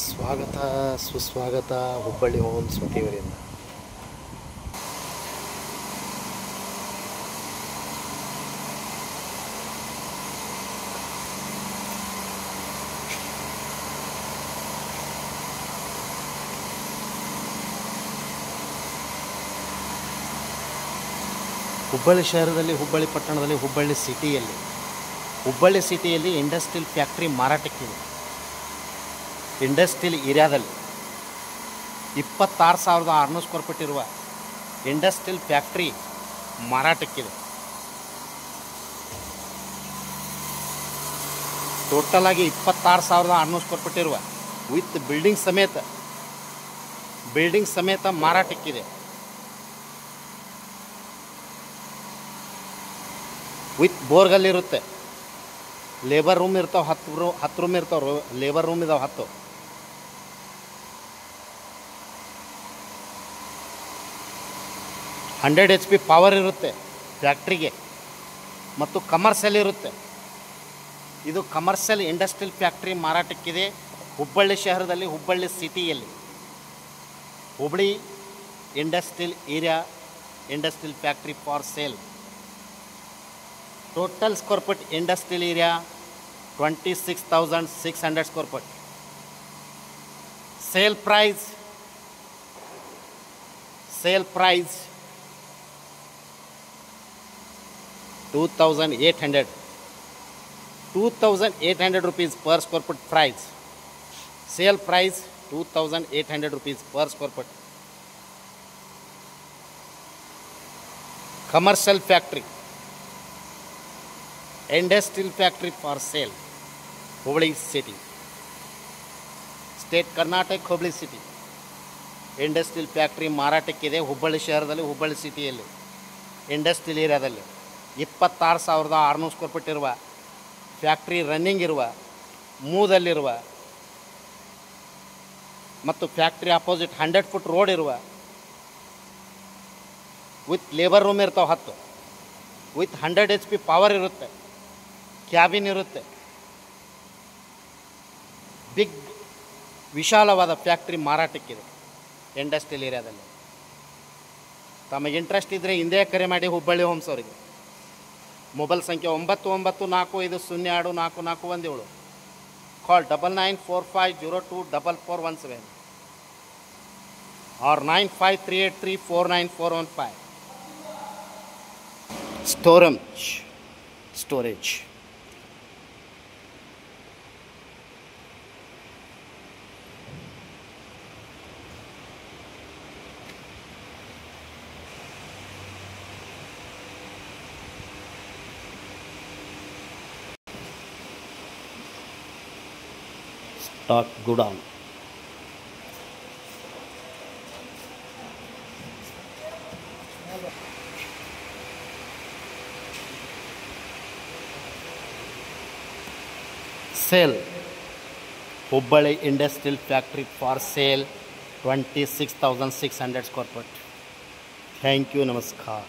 ಸ್ವಾಗತ ಸುಸ್ವಾಗತ ಹುಬ್ಬಳ್ಳಿ ಹೋಮ್ಸ್ ವತಿಯವರಿಂದ. ಹುಬ್ಬಳ್ಳಿ ಶಹರದಲ್ಲಿ, ಹುಬ್ಬಳ್ಳಿ ಪಟ್ಟಣದಲ್ಲಿ, ಹುಬ್ಬಳ್ಳಿ ಸಿಟಿಯಲ್ಲಿ ಇಂಡಸ್ಟ್ರಿಯಲ್ ಫ್ಯಾಕ್ಟ್ರಿ ಮಾರಾಟಕ್ಕಿದೆ. ಇಂಡಸ್ಟ್ರಿಯಲ್ ಏರಿಯಾದಲ್ಲಿ 26,600 ಸ್ಕ್ವೇರ್ ಫೀಟ್ ಇರುವ ಇಂಡಸ್ಟ್ರಿಯಲ್ ಫ್ಯಾಕ್ಟ್ರಿ ಮಾರಾಟಕ್ಕಿದೆ. ಟೋಟಲ್ ಆಗಿ 26,600 ಸ್ಕ್ವೇರ್ ಫೀಟ್ ಇರುವ ವಿತ್ ಬಿಲ್ಡಿಂಗ್ ಸಮೇತ ಮಾರಾಟಕ್ಕಿದೆ. ವಿತ್ ಬೋರ್ಗಲ್ ಇರುತ್ತೆ. ಲೇಬರ್ ರೂಮ್ ಇರ್ತಾವೆ, 10 ರೂಮ್ ಇರ್ತಾವೆ. ಲೇಬರ್ ರೂಮ್ ಇದಾವೆ 10. 100 HP ಪವರ್ ಇರುತ್ತೆ ಫ್ಯಾಕ್ಟ್ರಿಗೆ. ಮತ್ತು ಕಮರ್ಷಿಯಲ್ ಇರುತ್ತೆ. ಇದು ಕಮರ್ಷಿಯಲ್ ಇಂಡಸ್ಟ್ರಿಯಲ್ ಫ್ಯಾಕ್ಟ್ರಿ ಮಾರಾಟಕ್ಕಿದೆ ಹುಬ್ಬಳ್ಳಿ ಶಹರದಲ್ಲಿ, ಹುಬ್ಬಳ್ಳಿ ಸಿಟಿಯಲ್ಲಿ. Hubballi industrial area industrial factory for sale. Total square feet industrial area 26,600 square feet. Sale price 2,800 rupees per square foot price. Sale price 2,800 rupees per square foot. Commercial factory, industrial factory for sale, Hubballi city, state Karnataka, Hubballi city. Industrial factory ಮಾರಾಟಕ್ಕಿದೆ ಹುಬ್ಬಳ್ಳಿ ಶಹರದಲ್ಲಿ, ಹುಬ್ಬಳ್ಳಿ ಸಿಟಿಯಲ್ಲಿ, industrial ಏರಿಯಾದಲ್ಲಿ. 26,600 square feet ಇರುವ factory running ಇರುವ, ಮೂದಲ್ಲಿರುವ ಮತ್ತು factory opposite 100 foot road ಇರುವ, with labour room ಇರ್ತಾವೆ 10, ವಿತ್ 100 HP ಪವರ್ ಇರುತ್ತೆ, ಕ್ಯಾಬಿನ್ ಇರುತ್ತೆ. ಬಿಗ್ ವಿಶಾಲವಾದ ಫ್ಯಾಕ್ಟ್ರಿ ಮಾರಾಟಕ್ಕಿದೆ ಇಂಡಸ್ಟ್ರಿಯಲ್ ಏರಿಯಾದಲ್ಲಿ. ತಮಗೆ ಇಂಟ್ರೆಸ್ಟ್ ಇದ್ದರೆ ಹಿಂದೆ ಕರೆ ಮಾಡಿ ಹುಬ್ಬಳ್ಳಿ ಹೋಮ್ಸ್ ಅವರಿಗೆ. ಮೊಬೈಲ್ ಸಂಖ್ಯೆ 9945024417. ಕಾಲ್ 9945024417 or 9538349415. Storage. Stock godown. Sale. Hubballi Industrial Factory for sale 26,600 square foot. Thank you. Namaskar.